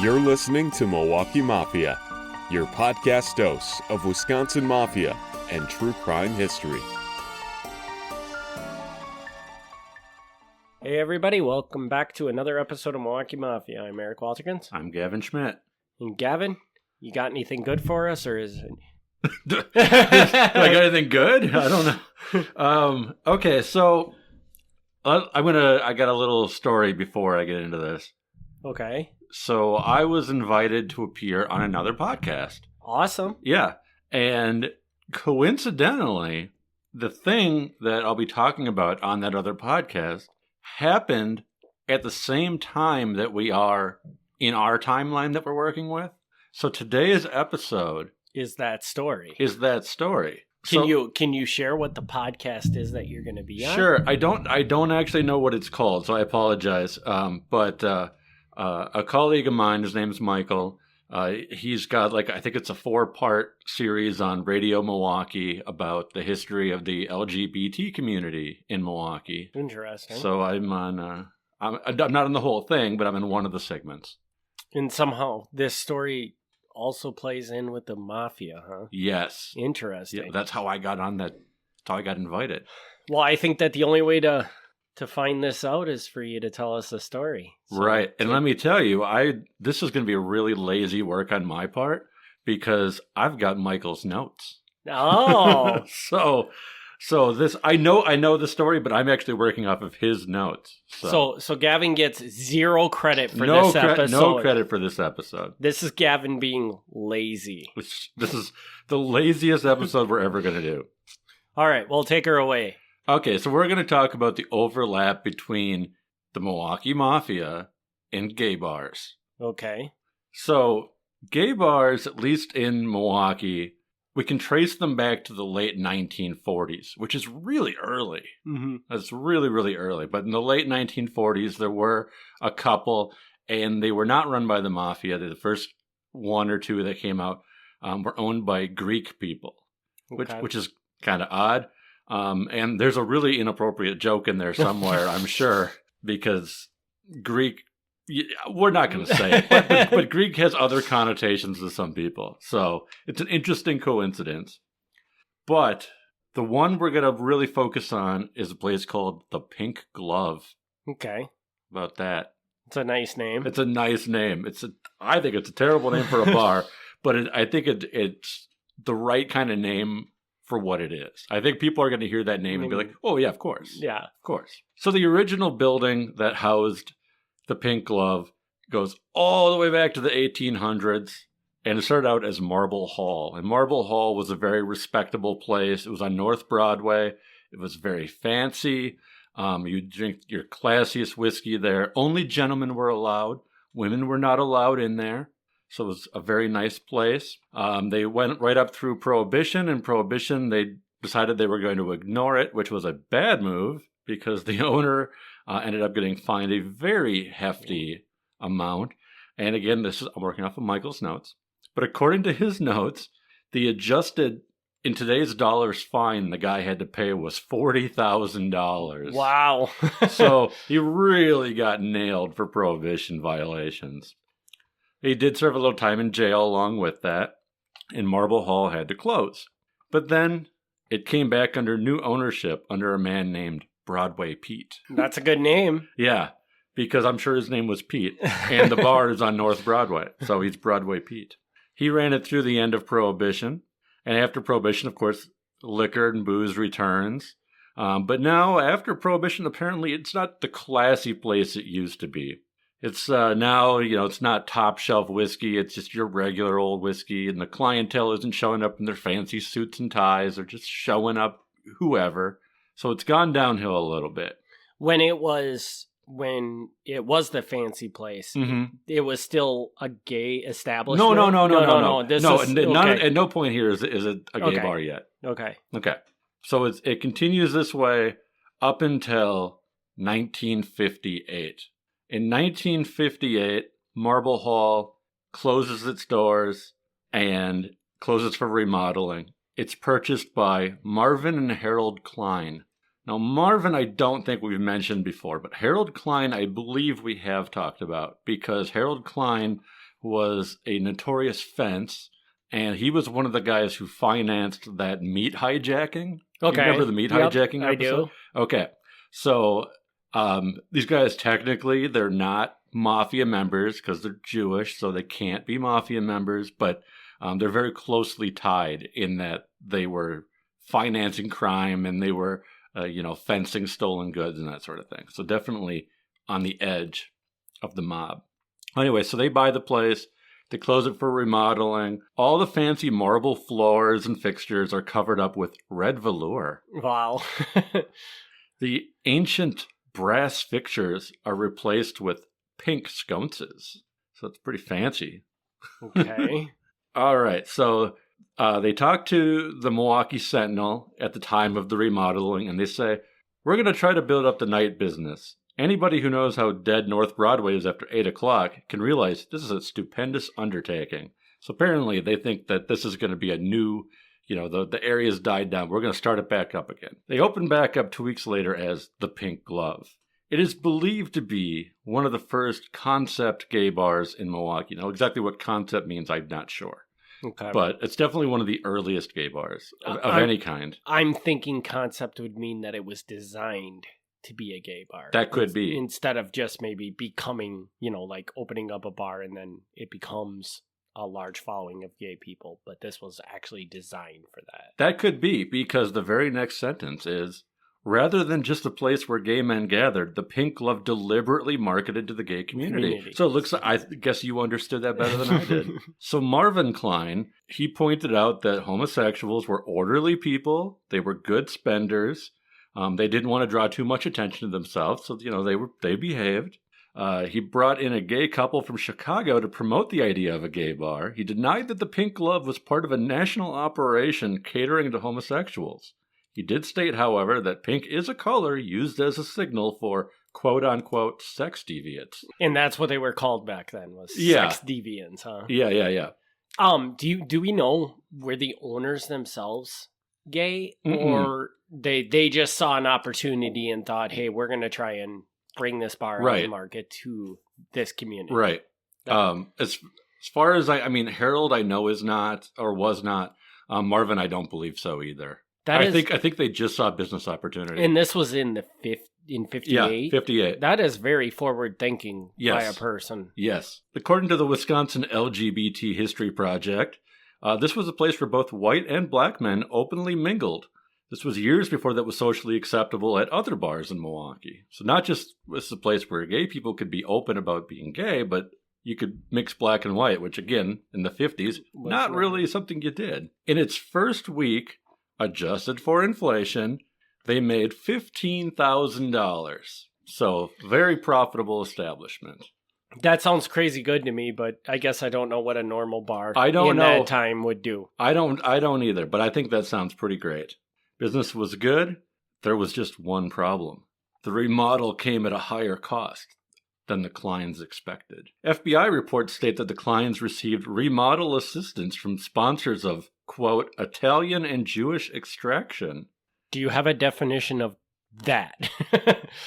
You're listening to Milwaukee Mafia, your podcast dose of Wisconsin Mafia and true crime history. Hey everybody, welcome back to another episode of Milwaukee Mafia. I'm Eric Walterkins. I'm Gavin Schmitt. And Gavin, you got anything good for us, or is it... Do I got anything good? I don't know. Okay, so I got a little story before I get into this. Okay. So I was invited to appear on another podcast. Awesome. Yeah. And coincidentally, the thing that I'll be talking about on that other podcast happened at the same time that we are in our timeline that we're working with. So today's episode is that story. Can you share what the podcast is that you're going to be on? Sure. I don't actually know what it's called, so I apologize. But a colleague of mine, his name's Michael, he's got I think it's a 4-part series on Radio Milwaukee about the history of the LGBT community in Milwaukee. Interesting. So I'm on, I'm not on the whole thing, but I'm in one of the segments. And somehow this story also plays in with the mafia, huh? Yes. Interesting. Yeah, that's how I got on that. That's how I got invited. Well, I think that the only way to find this out is for you to tell us the story. So, right. And let me tell you, this is going to be a really lazy work on my part because I've got Michael's notes. Oh. So this, I know the story, but I'm actually working off of his notes. So Gavin gets zero credit for this episode. No credit for this episode. This is Gavin being lazy. This is the laziest episode we're ever going to do. All right, well, take her away. Okay, so we're going to talk about the overlap between the Milwaukee Mafia and gay bars. Okay. So gay bars, at least in Milwaukee, we can trace them back to the late 1940s, which is really early. Mm-hmm. That's really, really early. But in the late 1940s, there were a couple, and they were not run by the Mafia. The first one or two that came out were owned by Greek people, which is kind of odd. And there's a really inappropriate joke in there somewhere, I'm sure, because Greek, we're not going to say it, but Greek has other connotations to some people. So it's an interesting coincidence. But the one we're going to really focus on is a place called the Pink Glove. Okay. About that. It's a nice name. It's a nice name. I think it's a terrible name for a bar, but I think it's the right kind of name for what it is. I think people are going to hear that name and be like, oh, yeah, of course. Yeah. Of course. So the original building that housed the Pink Glove goes all the way back to the 1800s, and it started out as Marble Hall. And Marble Hall was a very respectable place. It was on North Broadway. It was very fancy. You drink your classiest whiskey there. Only gentlemen were allowed. Women were not allowed in there. So it was a very nice place. They went right up through Prohibition, and Prohibition, they decided they were going to ignore it, which was a bad move because the owner ended up getting fined a very hefty amount. And again, I'm working off of Michael's notes. But according to his notes, the adjusted, in today's dollars, fine the guy had to pay was $40,000. Wow. So he really got nailed for Prohibition violations. He did serve a little time in jail along with that, and Marble Hall had to close. But then it came back under new ownership under a man named Broadway Pete. That's a good name. Yeah, because I'm sure his name was Pete, and the bar is on North Broadway, so he's Broadway Pete. He ran it through the end of Prohibition, and after Prohibition, of course, liquor and booze returns. But now, after Prohibition, apparently it's not the classy place it used to be. It's now, it's not top shelf whiskey. It's just your regular old whiskey. And the clientele isn't showing up in their fancy suits and ties. They're just showing up whoever. So it's gone downhill a little bit. When it was the fancy place, mm-hmm. it was still a gay establishment? No. Okay. At no point here is it a gay bar yet. Okay. So it continues this way up until 1958. In 1958, Marble Hall closes its doors and closes for remodeling. It's purchased by Marvin and Harold Klein. Now, Marvin, I don't think we've mentioned before, but Harold Klein, I believe we have talked about, because Harold Klein was a notorious fence, and he was one of the guys who financed that meat hijacking. Okay. You remember the meat hijacking episode? I do. Okay. So these guys, technically, they're not mafia members because they're Jewish, so they can't be mafia members, but they're very closely tied in that they were financing crime and they were, fencing stolen goods and that sort of thing. So definitely on the edge of the mob. Anyway, so they buy the place. They close it for remodeling. All the fancy marble floors and fixtures are covered up with red velour. Wow. The ancient brass fixtures are replaced with pink sconces. So it's pretty fancy. Okay. All right. So they talk to the Milwaukee Sentinel at the time of the remodeling, and they say, we're going to try to build up the night business. Anybody who knows how dead North Broadway is after 8 o'clock can realize this is a stupendous undertaking. So apparently they think that this is going to be a new, the area's died down. We're going to start it back up again. They open back up 2 weeks later as the Pink Glove. It is believed to be one of the first concept gay bars in Milwaukee. Now, exactly what concept means, I'm not sure. Okay. But it's definitely one of the earliest gay bars of any kind. I'm thinking concept would mean that it was designed to be a gay bar. That could be. Instead of just maybe becoming, like opening up a bar and then it becomes a large following of gay people. But this was actually designed for that. That could be, because the very next sentence is, rather than just a place where gay men gathered, the Pink Glove deliberately marketed to the gay community. So it looks like, I guess you understood that better than I did. So Marvin Klein, he pointed out that homosexuals were orderly people. They were good spenders. They didn't want to draw too much attention to themselves. So, they behaved. He brought in a gay couple from Chicago to promote the idea of a gay bar. He denied that the Pink Glove was part of a national operation catering to homosexuals. He did state, however, that pink is a color used as a signal for quote-unquote sex deviants. And that's what they were called back then, was sex deviants, huh? Yeah. Do we know, were the owners themselves gay? Mm-mm. Or they just saw an opportunity and thought, hey, we're going to try and bring this bar on the market to this community? Right. As far as I mean, Harold I know is not, or was not. Marvin, I don't believe so either. I think they just saw business opportunity. And this was in 58? Yeah, 58. That is very forward thinking by a person. Yes. According to the Wisconsin LGBT History Project, this was a place where both white and black men openly mingled. This was years before that was socially acceptable at other bars in Milwaukee. So not just was this a place where gay people could be open about being gay, but you could mix black and white, which again, in the 50s, not really something you did. In its first week, adjusted for inflation, they made $15,000. So, very profitable establishment. That sounds crazy good to me, but I guess I don't know what a normal bar in that time would do. I don't either, but I think that sounds pretty great. Business was good. There was just one problem. The remodel came at a higher cost than the Kleins expected. FBI reports state that the Kleins received remodel assistance from sponsors of, quote, Italian and Jewish extraction. Do you have a definition of that?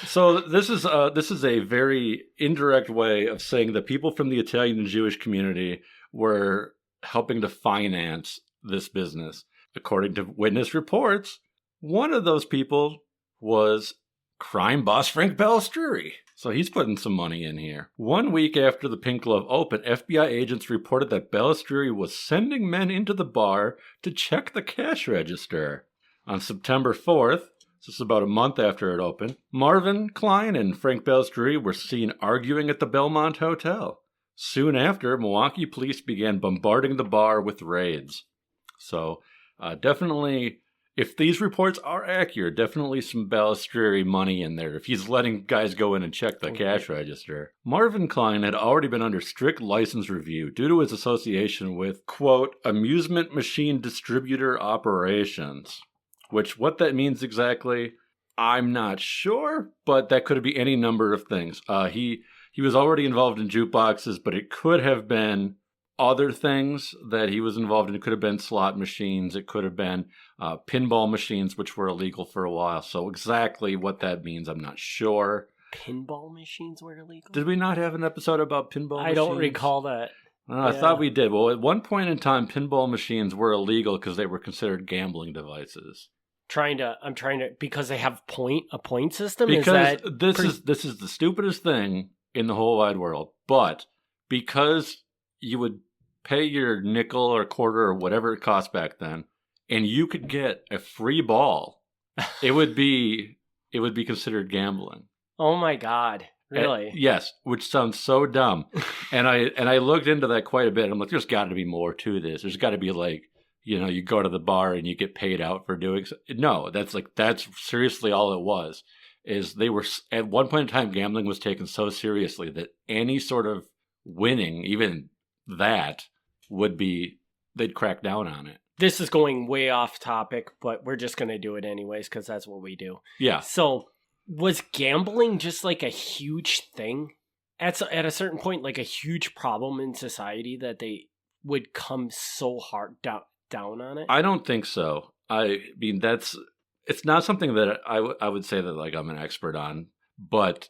So this is a very indirect way of saying that people from the Italian and Jewish community were helping to finance this business. According to witness reports, one of those people was crime boss Frank Balistrieri. So he's putting some money in here. 1 week after the Pink Glove opened, FBI agents reported that Balistrieri was sending men into the bar to check the cash register. On September 4th, this is about a month after it opened, Marvin Klein and Frank Balistrieri were seen arguing at the Belmont Hotel. Soon after, Milwaukee police began bombarding the bar with raids. So definitely, if these reports are accurate, definitely some Balistrieri money in there. If he's letting guys go in and check the cash register. Marvin Klein had already been under strict license review due to his association with, quote, amusement machine distributor operations. Which, what that means exactly, I'm not sure, but that could be any number of things. He was already involved in jukeboxes, but it could have been other things that he was involved in. It could have been slot machines. It could have been pinball machines, which were illegal for a while. So exactly what that means, I'm not sure. Pinball machines were illegal? Did we not have an episode about pinball machines? I don't recall that. I thought we did. Well, at one point in time, pinball machines were illegal because they were considered gambling devices. I'm trying to, because they have a point system? Because this is the stupidest thing in the whole wide world. But because you would pay your nickel or quarter or whatever it cost back then, and you could get a free ball, it would be considered gambling. Oh my God. Really? Yes, which sounds so dumb. and I looked into that quite a bit. I'm like, there's got to be more to this. There's got to be like, you go to the bar and you get paid out for doing so. No, that's seriously all it was. Is they were at one point in time, gambling was taken so seriously that any sort of winning, even that, they'd crack down on it. This is going way off topic, but we're just going to do it anyways because that's what we do. Yeah. So was gambling just like a huge thing at a certain point, like a huge problem in society that they would come so hard down on it? I don't think so. I mean, it's not something that I would say that like I'm an expert on, but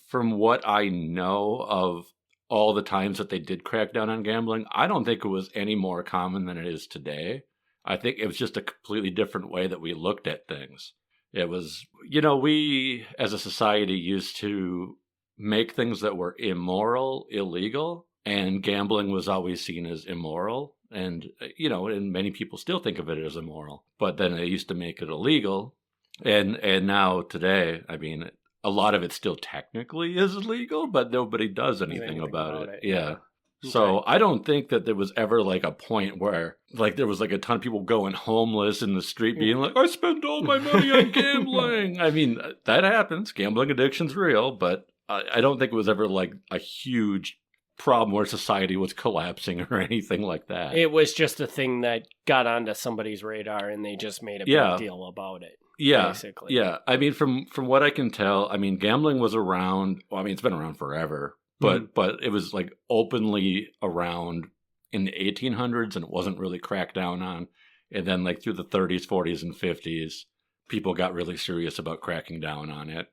from what I know of all the times that they did crack down on gambling, I don't think it was any more common than it is today. I think it was just a completely different way that we looked at things. It was, we as a society used to make things that were immoral illegal, and gambling was always seen as immoral. And, and many people still think of it as immoral, but then they used to make it illegal. And now today, I mean, a lot of it still technically is illegal, but nobody does anything about it. Yeah. Okay. So I don't think that there was ever like a point where like there was like a ton of people going homeless in the street being like, I spend all my money on gambling. I mean, that happens. Gambling addiction's real, but I don't think it was ever like a huge problem where society was collapsing or anything like that. It was just a thing that got onto somebody's radar and they just made a big deal about it. Yeah, basically. Yeah. I mean, from what I can tell, I mean, gambling was around. Well, I mean, it's been around forever, but it was like openly around in the 1800s, and it wasn't really cracked down on. And then, like through the 30s, 40s, and 50s, people got really serious about cracking down on it.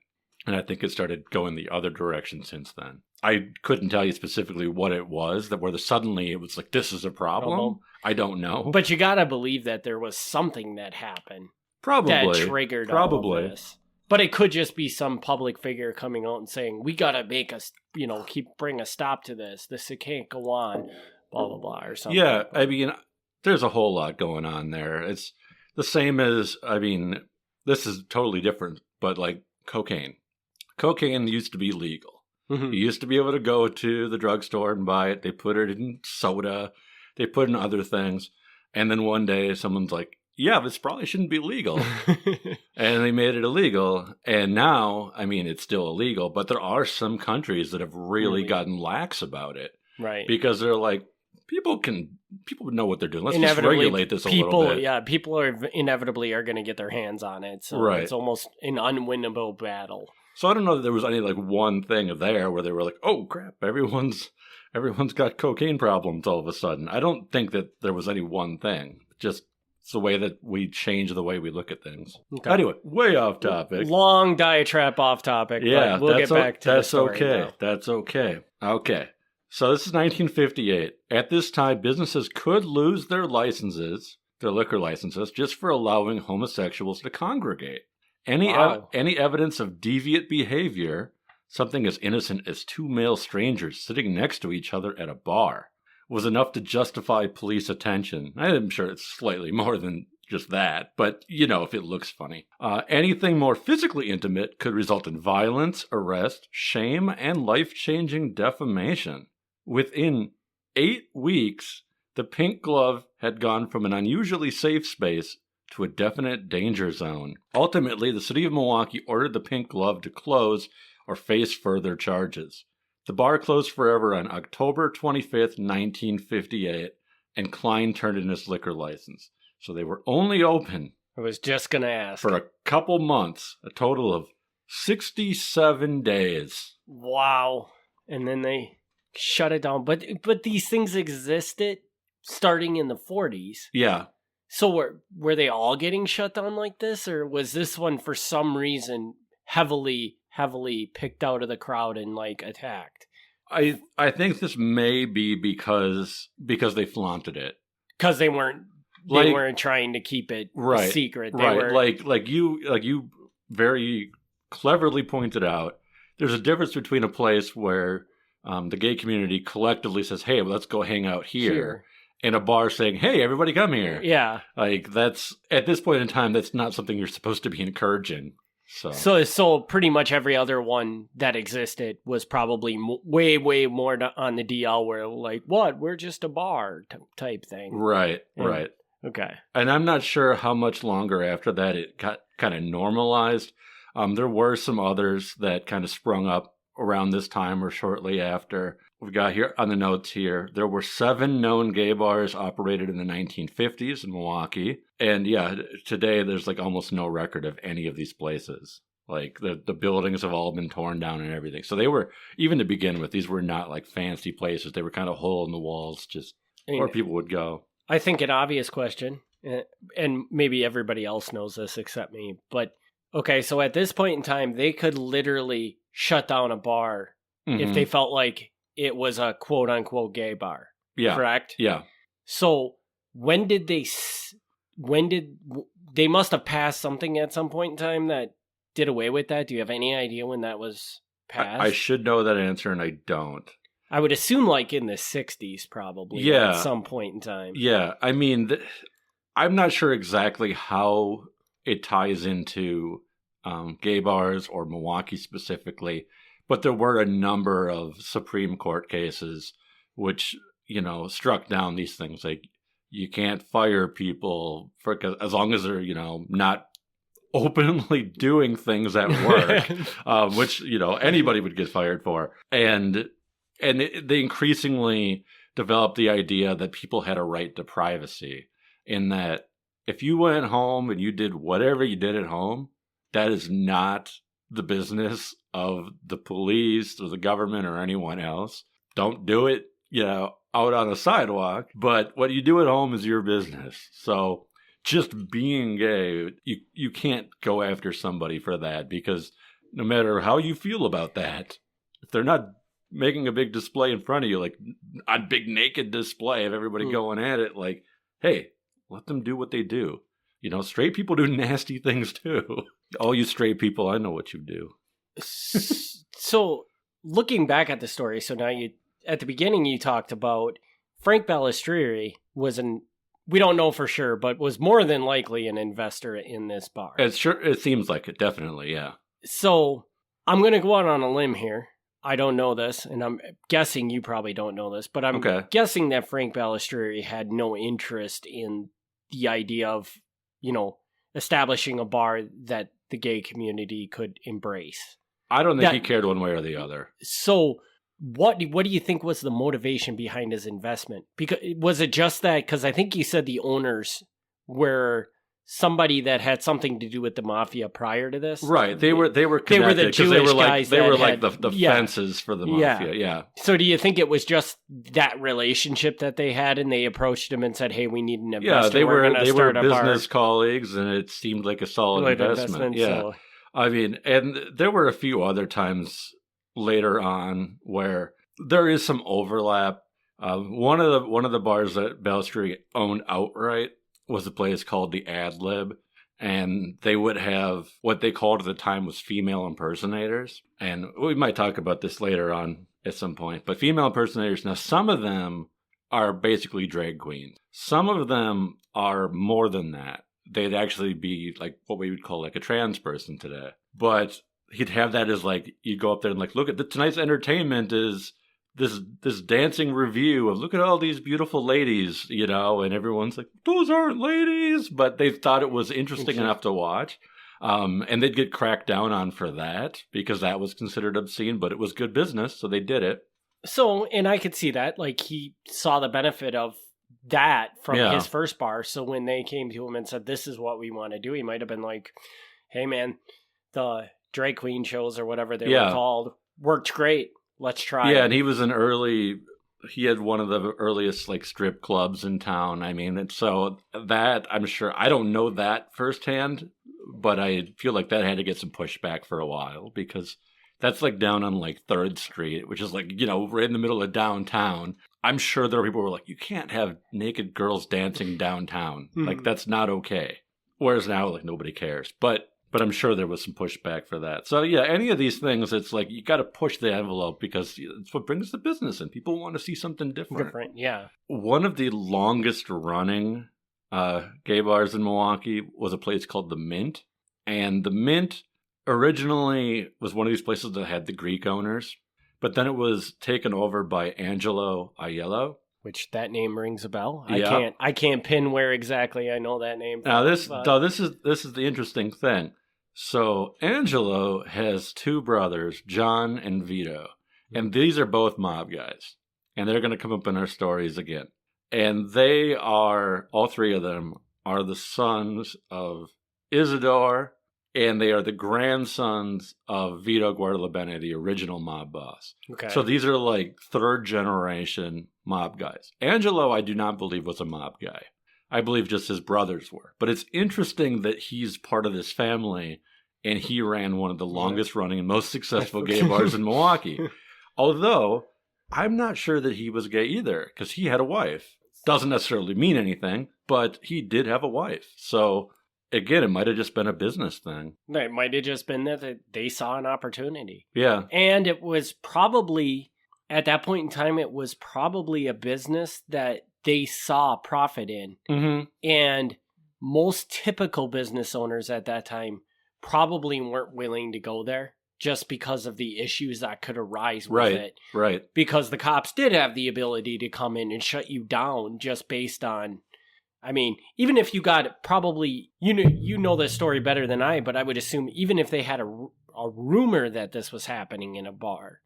And I think it started going the other direction since then. I couldn't tell you specifically what it was suddenly it was like, this is a problem. I don't know. But you got to believe that there was something that happened. Probably. That triggered all of this. But it could just be some public figure coming out and saying, we got to make us, bring a stop to this. It can't go on, blah, blah, blah, or something. Yeah, I mean, there's a whole lot going on there. It's the same as, I mean, this is totally different, but like cocaine. Cocaine used to be legal. Mm-hmm. You used to be able to go to the drugstore and buy it. They put it in soda. They put it in other things. And then one day someone's like, yeah, this probably shouldn't be legal. And they made it illegal. And now, I mean, it's still illegal, but there are some countries that have really gotten lax about it. Right. Because they're like, people know what they're doing. Let's just regulate this a little bit. Yeah, people are inevitably going to get their hands on it. So it's almost an unwinnable battle. So I don't know that there was any like one thing there where they were like, oh crap, everyone's got cocaine problems all of a sudden. I don't think that there was any one thing. Just it's the way that we change the way we look at things. Okay. Anyway, way off topic. Long diatribe off topic. Yeah, but we'll get back to the story. That's okay. Okay. So this is 1958. At this time, businesses could lose their liquor licenses, just for allowing homosexuals to congregate. Any evidence of deviant behavior, something as innocent as two male strangers sitting next to each other at a bar, was enough to justify police attention. I'm sure it's slightly more than just that, but if it looks funny. Anything more physically intimate could result in violence, arrest, shame, and life-changing defamation. Within 8 weeks, the pink glove had gone from an unusually safe space to a definite danger zone. Ultimately, the city of Milwaukee ordered the pink glove to close or face further charges. The bar closed forever on October 25th, 1958, and Klein turned in his liquor license. So they were only open. I was just going to ask. For a couple months, a total of 67 days. Wow. And then they shut it down. But these things existed starting in the 40s. Yeah. So were they all getting shut down like this, or was this one for some reason heavily picked out of the crowd and like attacked? I think this may be because they flaunted it. Because they weren't trying to keep it a secret. They were... like you very cleverly pointed out, there's a difference between a place where the gay community collectively says, hey, well, let's go hang out here. And a bar saying, hey, everybody come here. Yeah. Like, that's, at this point in time, that's not something you're supposed to be encouraging. So pretty much every other one that existed was probably way, way more on the DL where like, what? We're just a bar type thing. Right. Okay. And I'm not sure how much longer after that it got kind of normalized. There were some others that kind of sprung up around this time or shortly after. We've got here on the notes here, there were 7 known gay bars operated in the 1950s in Milwaukee. And yeah, today there's like almost no record of any of these places. Like the buildings have all been torn down and everything. So they were, even to begin with, these were not like fancy places. They were kind of hole in the walls, just where people would go. I think an obvious question, and maybe everybody else knows this except me, but okay, so at this point in time, they could literally shut down a bar if they felt like it was a quote-unquote gay bar. Yeah. Correct? Yeah. So when did they must have passed something at some point in time that did away with that? Do you have any idea when that was passed? I should know that answer, and I don't. I would assume like in the 60s probably. Yeah. At some point in time. Yeah. I mean, I'm not sure exactly how it ties into gay bars or Milwaukee specifically, but there were a number of Supreme Court cases which, struck down these things. Like, you can't fire people as long as they're, not openly doing things at work, which, anybody would get fired for. And they increasingly developed the idea that people had a right to privacy, in that if you went home and you did whatever you did at home, that is not the business of the police or the government or anyone else. Don't do it, out on the sidewalk. But what you do at home is your business. So just being gay, you can't go after somebody for that, because no matter how you feel about that, if they're not making a big display in front of you, like a big naked display of everybody going at it, like, hey, let them do what they do. Straight people do nasty things too. All you straight people, I know what you do. So looking back at the story, so now at the beginning you talked about Frank Balistrieri we don't know for sure, but was more than likely an investor in this bar. It seems like it, definitely, yeah. So I'm going to go out on a limb here. I don't know this, and I'm guessing you probably don't know this, but I'm guessing that Frank Balistrieri had no interest in the idea of, establishing a bar that the gay community could embrace. I don't think he cared one way or the other. So what do you think was the motivation behind his investment? Because was it just that? Because I think you said the owners were somebody that had something to do with the mafia prior to this. Right. They were connected. They were the Jewish guys. They were like the fences for the mafia. Yeah. So do you think it was just that relationship that they had, and they approached him and said, "Hey, we need an investor. Yeah, they were business colleagues, and it seemed like a solid investment. Yeah. So. I mean, and there were a few other times later on where there is some overlap. One of the bars that Balistrieri owned outright was a place called the Ad Lib, and they would have what they called at the time was female impersonators. And we might talk about this later on at some point, but female impersonators, now some of them are basically drag queens. Some of them are more than that. They'd actually be like what we would call like a trans person today. But he'd have that as like, you'd go up there and like, look at tonight's entertainment is this dancing review of look at all these beautiful ladies, and everyone's like, those aren't ladies, but they thought it was interesting enough to watch. And they'd get cracked down on for that because that was considered obscene, but it was good business, so they did it. So, and I could see that, like he saw the benefit of that from his first bar. So when they came to him and said, this is what we want to do, he might have been like, hey man, the drag queen shows or whatever they were called worked great. Let's try it. And he was he had one of the earliest like strip clubs in town. I mean, and so that, I'm sure, I don't know that firsthand, but I feel like that had to get some pushback for a while because That's like down on like 3rd Street, which is like, right in the middle of downtown. I'm sure there are people who are like, you can't have naked girls dancing downtown. Like, that's not okay. Whereas now, like, nobody cares. But I'm sure there was some pushback for that. So, yeah, any of these things, it's like you got to push the envelope because it's what brings the business in. People want to see something different. Yeah. One of the longest running gay bars in Milwaukee was a place called the Mint. And the Mint originally was one of these places that had the Greek owners. But then it was taken over by Angelo Aiello. Which that name rings a bell. Yeah. I can't pin where exactly I know that name. Now this is the interesting thing. So Angelo has 2 brothers, John and Vito, and these are both mob guys, and they're going to come up in our stories again. And they are, all 3 of them are the sons of Isidore, and they are the grandsons of Vito Guardalabene, the original mob boss. Okay. So these are like 3rd generation mob guys. Angelo, I do not believe, was a mob guy. I believe just his brothers were. But it's interesting that he's part of this family, and he ran one of the longest running and most successful gay bars in Milwaukee. Although, I'm not sure that he was gay either, because he had a wife. Doesn't necessarily mean anything, but he did have a wife. So, again, it might have just been a business thing. It might have just been that they saw an opportunity. Yeah. And it was probably, at that point in time, it was probably a business that they saw profit in. Mm-hmm. And most typical business owners at that time probably weren't willing to go there just because of the issues that could arise with it. Right. Because the cops did have the ability to come in and shut you down just based on, I mean, even if you got probably, you know this story better than I, but I would assume even if they had a rumor that this was happening in a bar,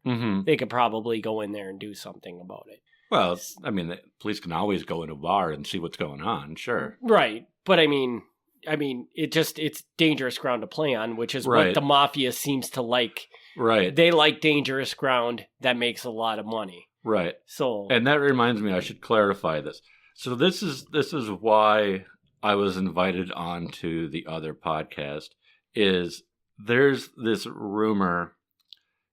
they could probably go in there and do something about it. Well, I mean, the police can always go in a bar and see what's going on, sure. Right. But I mean, it's dangerous ground to play on, which is what the mafia seems to like. Right. They like dangerous ground that makes a lot of money. Right. So, and that reminds me, I should clarify this. So this is why I was invited on to the other podcast, is there's this rumor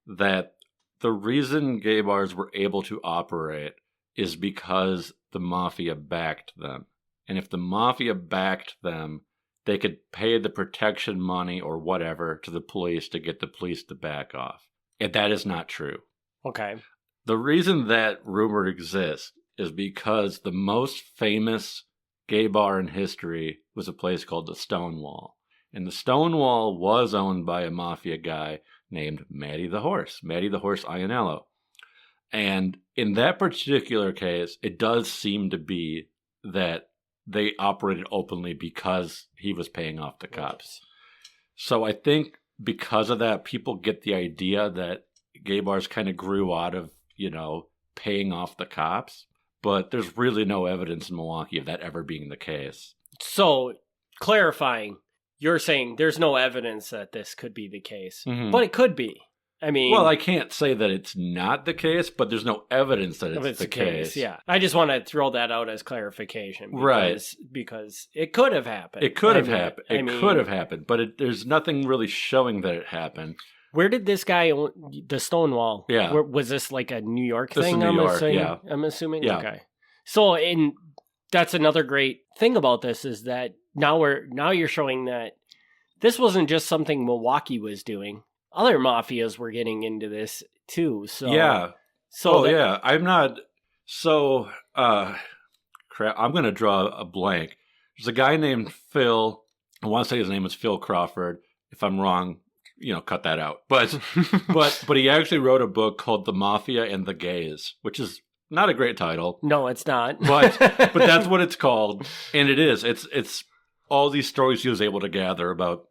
that the reason gay bars were able to operate is because the mafia backed them. And if the mafia backed them, they could pay the protection money or whatever to the police to get the police to back off. And that is not true. okay. The reason that rumor exists is because the most famous gay bar in history was a place called the Stonewall. And the Stonewall was owned by a mafia guy named Matty the Horse Iannello. And in that particular case, it does seem to be that they operated openly because he was paying off the cops. So I think because of that, people get the idea that gay bars kind of grew out of, paying off the cops. But there's really no evidence in Milwaukee of that ever being the case. So, clarifying, you're saying there's no evidence that this could be the case, but it could be. I mean, well, I can't say that it's not the case, but there's no evidence that it's the case. Yeah, I just want to throw that out as clarification, because it could have happened. It could have happened. It could have happened, but there's nothing really showing that it happened. Where did this guy own the Stonewall? Yeah, was this like a New York thing? This is New York. Yeah, I'm assuming. Yeah. Okay, so that's another great thing about this is that now you're showing that this wasn't just something Milwaukee was doing. Other mafias were getting into this too. So yeah. I'm not. So crap. I'm going to draw a blank. There's a guy named Phil. I want to say his name is Phil Crawford. If I'm wrong, cut that out. But but he actually wrote a book called The Mafia and the Gays, which is not a great title. No, it's not. but that's what it's called, and it is. It's all these stories he was able to gather about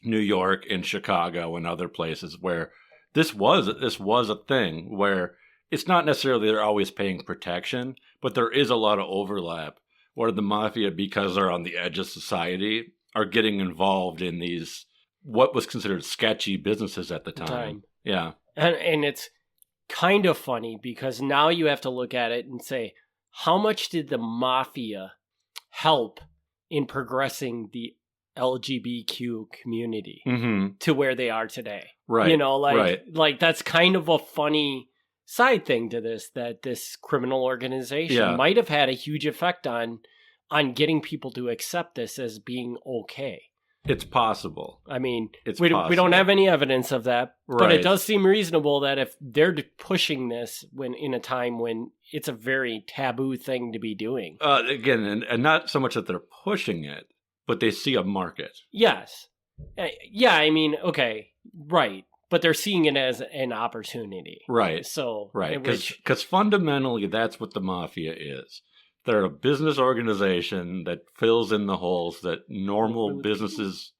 New York and Chicago and other places where this was a thing where it's not necessarily they're always paying protection, but there is a lot of overlap where the mafia, because they're on the edge of society, are getting involved in these what was considered sketchy businesses at the time. Yeah. And it's kind of funny because now you have to look at it and say, how much did the mafia help in progressing the LGBTQ community Mm-hmm. to where they are today. Right. You know, right. like that's kind of a funny side thing to this, that this criminal organization might have had a huge effect on getting people to accept this as being okay. It's possible. I mean, we don't have any evidence of that, right. but it does seem reasonable that if they're pushing this when in a time when it's a very taboo thing to be doing. Again, and not so much that they're pushing it, but they see a market. Yes. Yeah, I mean, okay, right. But they're seeing it as an opportunity. Right. So, right. Because fundamentally, that's what the mafia is. They're a business organization that fills in the holes that normal business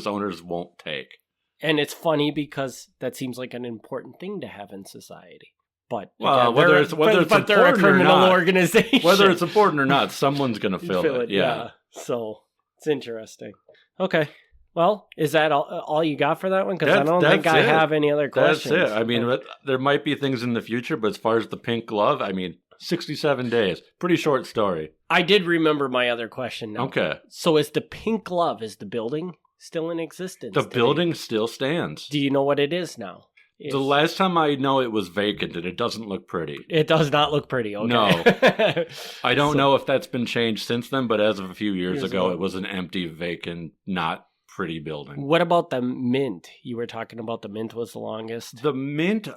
owners won't take. And it's funny because that seems like an important thing to have in society. But well, again, whether it's they're a criminal not, organization. whether it's important or not, someone's going to fill it. Yeah. So it's interesting. Okay. Well, is that all you got for that one? Because I don't think I have any other questions. That's it. I mean, there might be things in the future, but as far as the pink glove, I mean, 67 days. Pretty short story. I did remember my other question now. Okay. So is the pink glove, is the building still in existence? The building still stands. Do you know what it is now? The last time I know it was vacant, and it doesn't look pretty. It does not look pretty, okay. No. I don't know if that's been changed since then, but as of a few years ago, it was an empty, vacant, not pretty building. What about the Mint? You were talking about the Mint was the longest. The Mint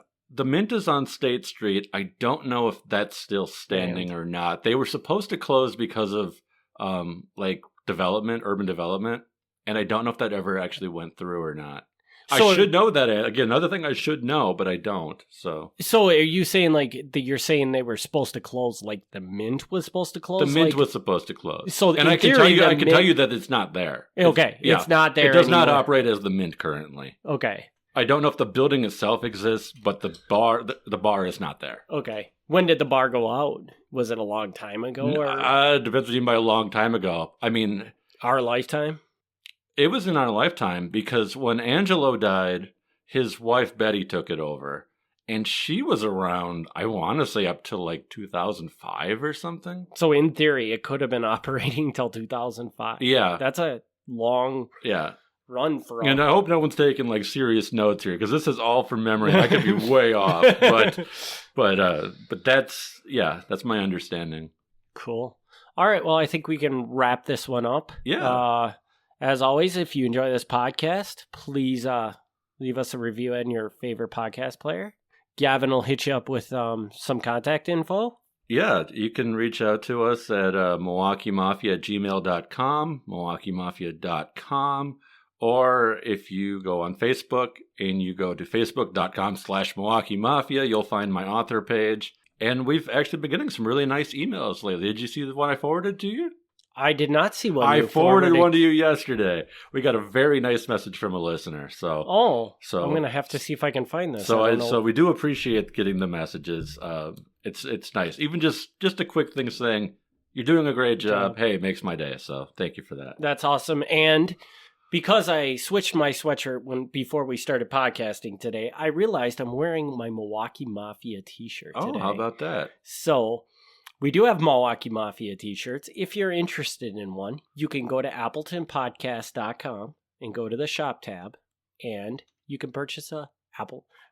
is on State Street. I don't know if that's still standing or not. They were supposed to close because of urban development, and I don't know if that ever actually went through or not. So I should know that. Again, another thing I should know, but I don't. So are you saying you're saying they were supposed to close, like the Mint was supposed to close? The Mint was supposed to close. So and I can tell you that it's not there. Okay, it's not there. It does not operate as the Mint currently. Okay. I don't know if the building itself exists, but the bar is not there. Okay. When did the bar go out? Was it a long time ago? Or? Depends what you mean by a long time ago. I mean, our lifetime? It was in our lifetime because when Angelo died, his wife Betty took it over. And she was around, I want to say, up to like 2005 or something. So in theory, it could have been operating till 2005. Yeah. That's a long run for all. And I hope no one's taking like serious notes here because this is all from memory. I could be way off. But that's my understanding. Cool. All right. Well, I think we can wrap this one up. Yeah. As always, if you enjoy this podcast, please leave us a review in your favorite podcast player. Gavin will hit you up with some contact info. Yeah, you can reach out to us at MilwaukeeMafia@gmail.com, MilwaukeeMafia.com, or if you go on Facebook and you go to Facebook.com/Milwaukee Mafia, you'll find my author page. And we've actually been getting some really nice emails lately. Did you see the one I forwarded to you? I did not see one. I forwarded one to you yesterday. We got a very nice message from a listener. So I'm gonna have to see if I can find this. So we do appreciate getting the messages. It's nice. Even just a quick thing saying you're doing a great job. Hey, it makes my day. So thank you for that. That's awesome. And because I switched my sweatshirt before we started podcasting today, I realized I'm wearing my Milwaukee Mafia t-shirt today. Oh, how about that? So we do have Milwaukee Mafia t-shirts. If you're interested in one, you can go to appletonpodcast.com and go to the shop tab, and you can purchase a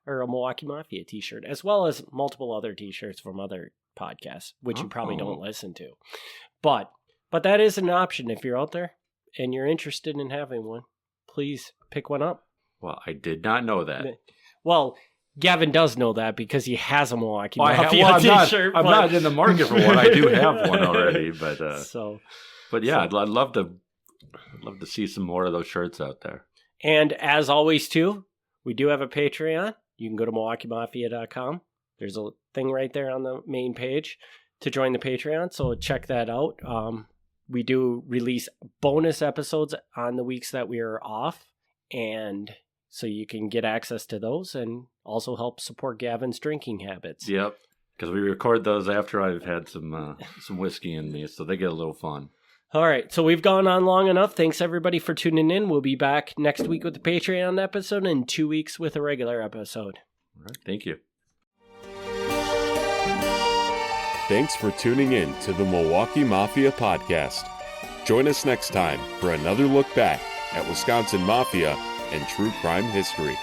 Milwaukee Mafia t-shirt, as well as multiple other t-shirts from other podcasts, which you probably don't listen to. But that is an option if you're out there and you're interested in having one. Please pick one up. Well, I did not know that. Well, Gavin does know that because he has a Milwaukee Mafia t-shirt. I'm not in the market for one. I do have one already, but I'd love to see some more of those shirts out there. And as always, too, we do have a Patreon. You can go to MilwaukeeMafia.com. There's a thing right there on the main page to join the Patreon, so check that out. We do release bonus episodes on the weeks that we are off, and so you can get access to those and also help support Gavin's drinking habits. Yep, because we record those after I've had some whiskey in me, so they get a little fun. All right, so we've gone on long enough. Thanks, everybody, for tuning in. We'll be back next week with the Patreon episode and 2 weeks with a regular episode. All right, thank you. Thanks for tuning in to the Milwaukee Mafia podcast. Join us next time for another look back at Wisconsin Mafia and True Crime History.